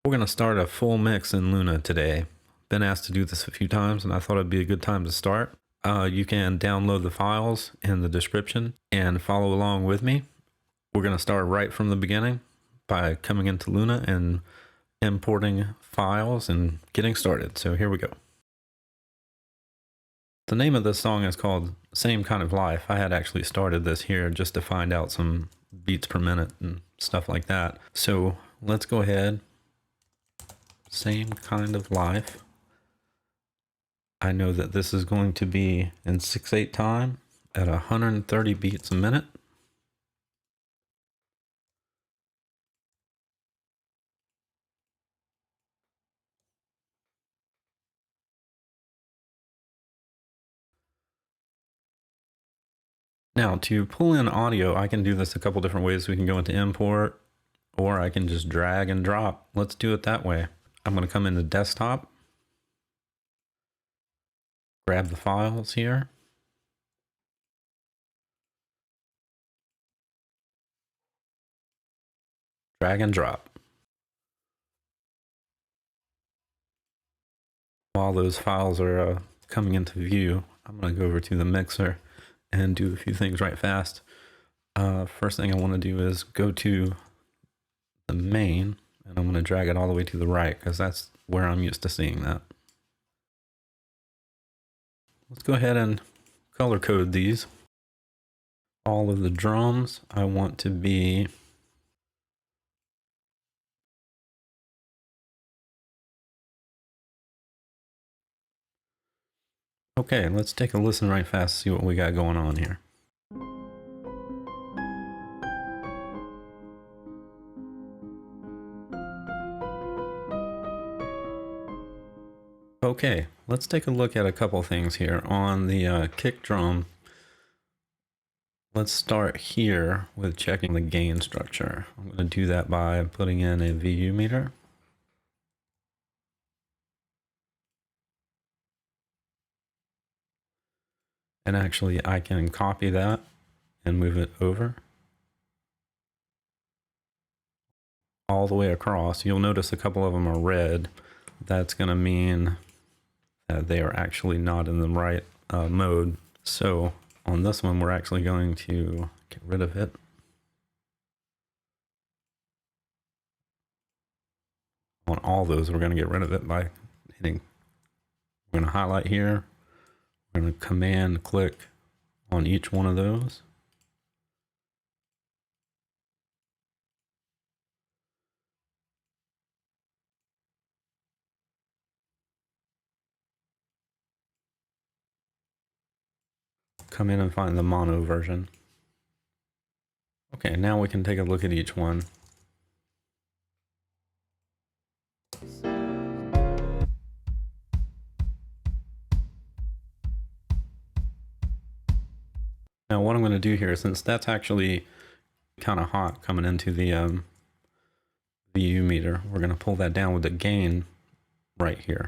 We're going to start a full mix in Luna today. Been asked to do this a few times, and I thought it'd be a good time to start. You can download the files in the description and follow along with me. We're going to start right from the beginning by coming into Luna and importing files and getting started. So here we go. The name of this song is called Same Kind of Life. I had actually started this here just to find out some beats per minute and stuff like that. So let's go ahead. Same kind of life. I know that this is going to be in 6/8 time at 130 beats a minute. Now to pull in audio, I can do this a couple different ways. We can go into import, or I can just drag and drop. Let's do it that way. I'm going to come into desktop, grab the files here, drag and drop. While those files are coming into view, I'm going to go over to the mixer and do a few things right fast. First thing I want to do is go to the main, and I'm going to drag it all the way to the right because that's where I'm used to seeing that. Let's go ahead and color code these. All of the drums I want to be okay. Let's take a listen right fast, see what we got going on here. Okay, let's take a look at a couple things here. On the kick drum, let's start here with checking the gain structure. I'm going to do that by putting in a VU meter. And actually, I can copy that and move it over all the way across. You'll notice a couple of them are red. That's going to mean that they are actually not in the right mode. So on this one, we're actually going to get rid of it. On all those, we're going to get rid of it by hitting, we're going to highlight here. We're going to command click on each one of those. Come in and find the mono version. Okay, now we can take a look at each one. Now what I'm going to do here, since that's actually kind of hot coming into the VU meter, we're going to pull that down with the gain right here.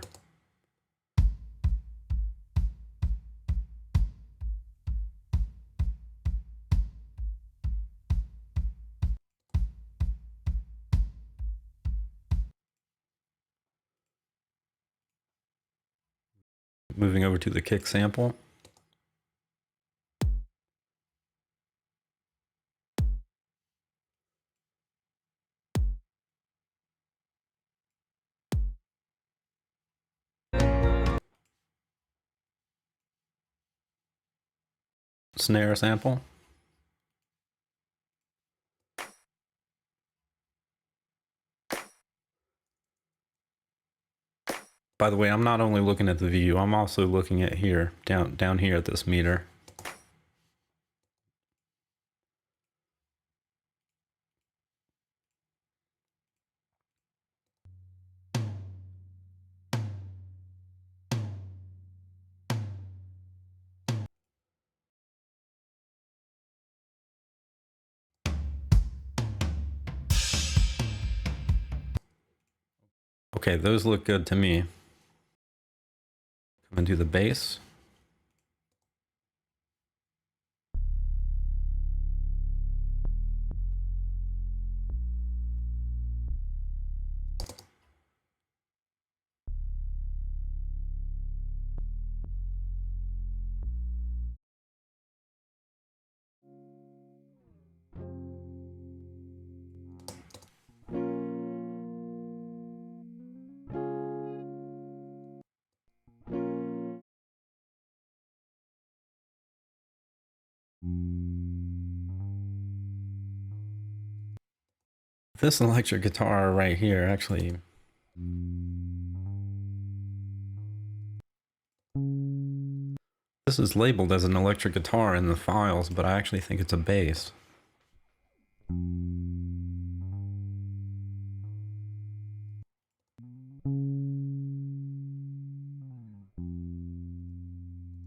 Moving over to the kick sample. Snare sample. By the way, I'm not only looking at the VU, I'm also looking at here, down here at this meter. Okay, those look good to me. Come and do the bass. This electric guitar right here, actually, this is labeled as an electric guitar in the files, but I actually think it's a bass.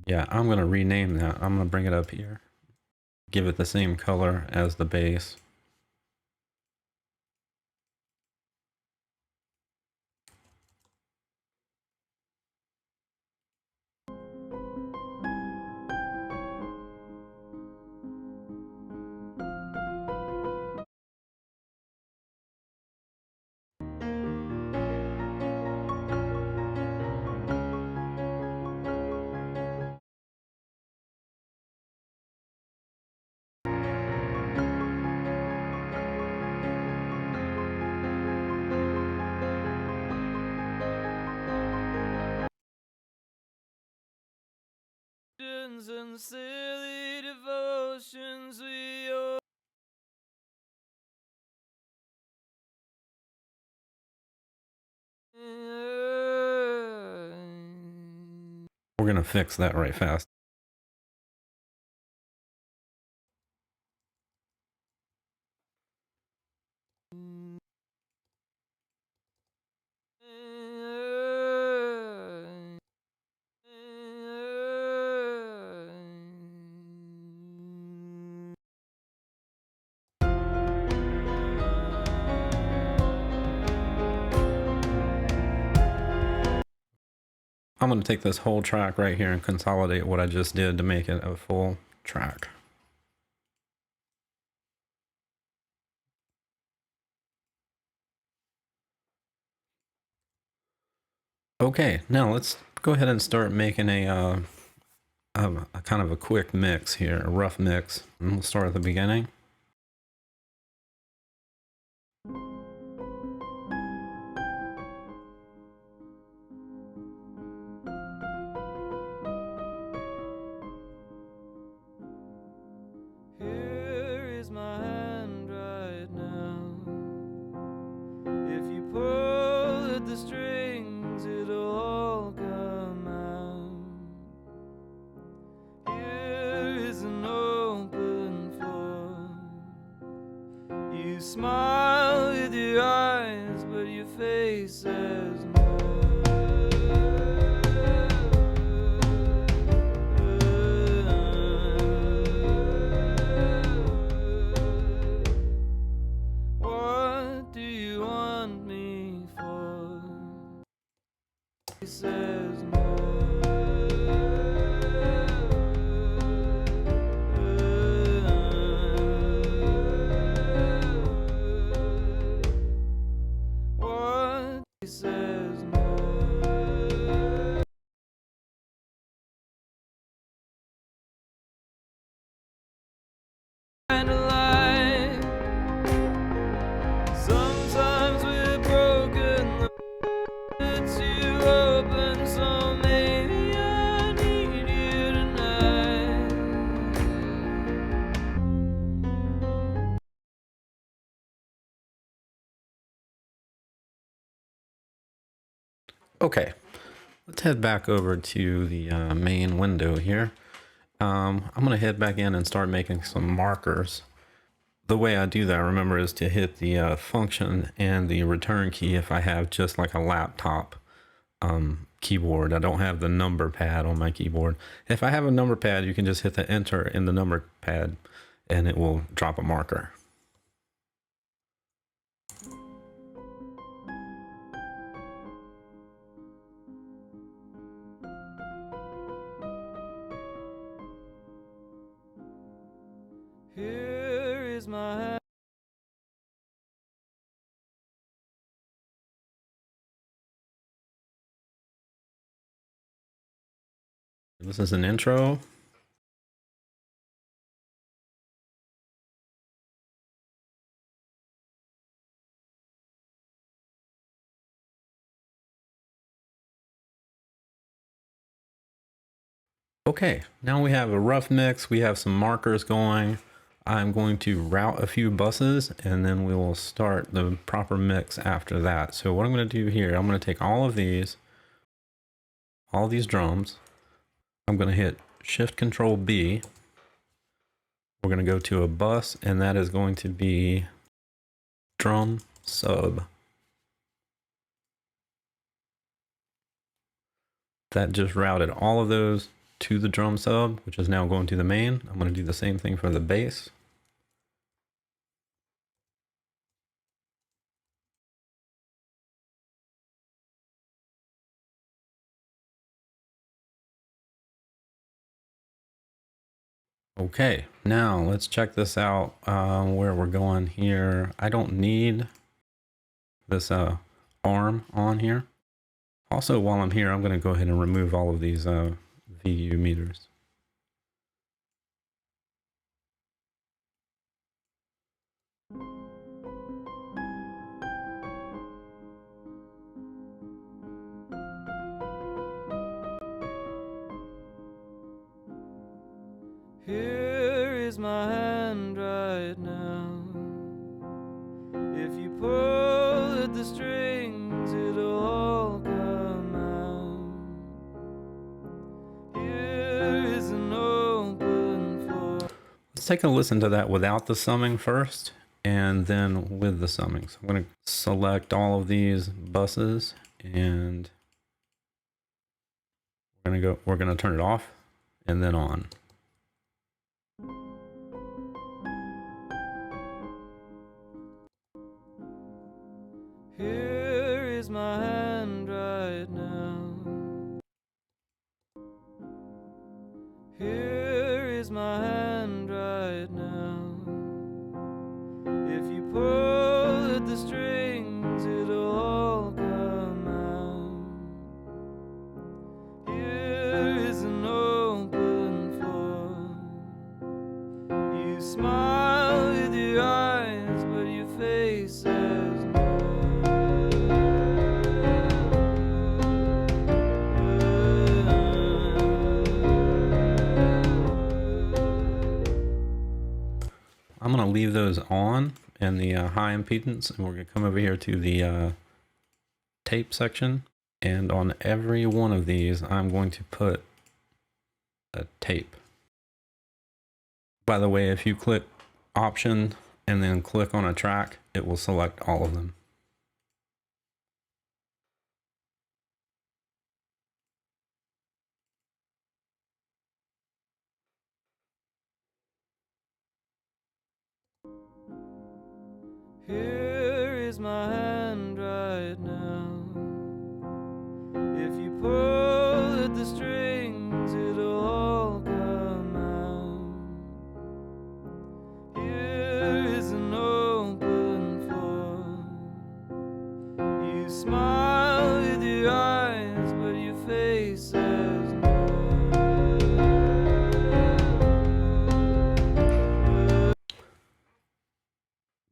Yeah, I'm going to rename that. I'm going to bring it up here. Give it the same color as the bass. And silly devotions we owe. We're going to fix that right fast. I'm going to take this whole track right here and consolidate what I just did to make it a full track. Okay, now let's go ahead and start making a kind of a quick mix here, a rough mix. And we'll start at the beginning. Here is my hand right now. If you pull at the strings, it'll all come out. Here is an open floor. You smile with your eyes, but your face says no. What do you want me for? He says no. What he says no. Kind of life. Sometimes we're broken. It's you open, so maybe I need you tonight. Okay, let's head back over to the main window here. I'm going to head back in and start making some markers. The way I do that, remember, is to hit the function and the return key if I have just like a laptop keyboard. I don't have the number pad on my keyboard. If I have a number pad, you can just hit the enter in the number pad and it will drop a marker. Here is my hand. This is an intro. Okay, now we have a rough mix. We have some markers going. I'm going to route a few buses and then we will start the proper mix after that. So what I'm going to do here, I'm going to take all these drums. I'm going to hit Shift Control B. We're going to go to a bus and that is going to be drum sub. That just routed all of those to the drum sub, which is now going to the main. I'm going to do the same thing for the bass. Okay, now let's check this out where we're going here. I don't need this arm on here. Also, while I'm here, I'm going to go ahead and remove all of these VU meters. Here is my hand right now. If you pull at the strings, it'll all come out. Here is an open floor. Let's take a listen to that without the summing first, and then with the summing. So I'm going to select all of these buses, and we're going to turn it off and then on. Here is my hand right now. Here is my hand right now. If you pull at the strings, it'll all come out. Here is an open floor. You smile with your eyes, but your face says no. I'm going to leave those on and the high impedance, and we're going to come over here to the tape section, and on every one of these I'm going to put a tape. By the way, if you click option and then click on a track, it will select all of them. Here is my hand right now. If you pull at the strings, it'll all come out. Here is an open floor. You smile with your eyes, but your face says no.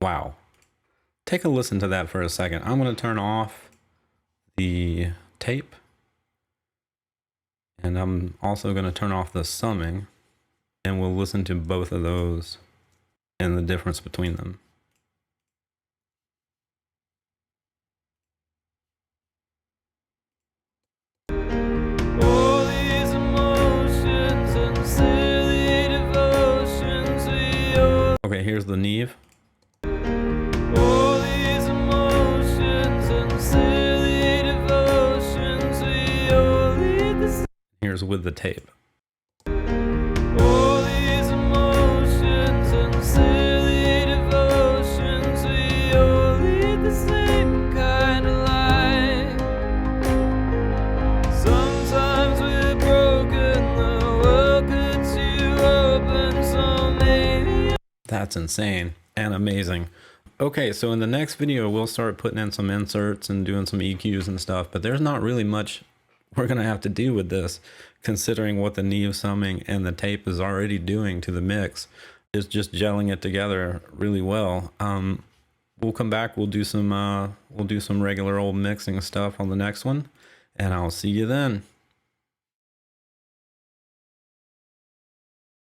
Wow. Take a listen to that for a second. I'm going to turn off the tape, and I'm also going to turn off the summing, and we'll listen to both of those and the difference between them. All these emotions and silly devotions we owe. Okay, here's the Neve. All these emotions and silly devotions we all lead the same. Here's with the tape. All these emotions and silly devotions we all lead the same kind of life. Sometimes we're broken, the world cuts you open, so maybe. That's insane and amazing. Okay, so in the next video, we'll start putting in some inserts and doing some EQs and stuff, but there's not really much we're going to have to do with this, considering what the Neve summing and the tape is already doing to the mix. It's just gelling it together really well. We'll come back, we'll do some regular old mixing stuff on the next one, and I'll see you then.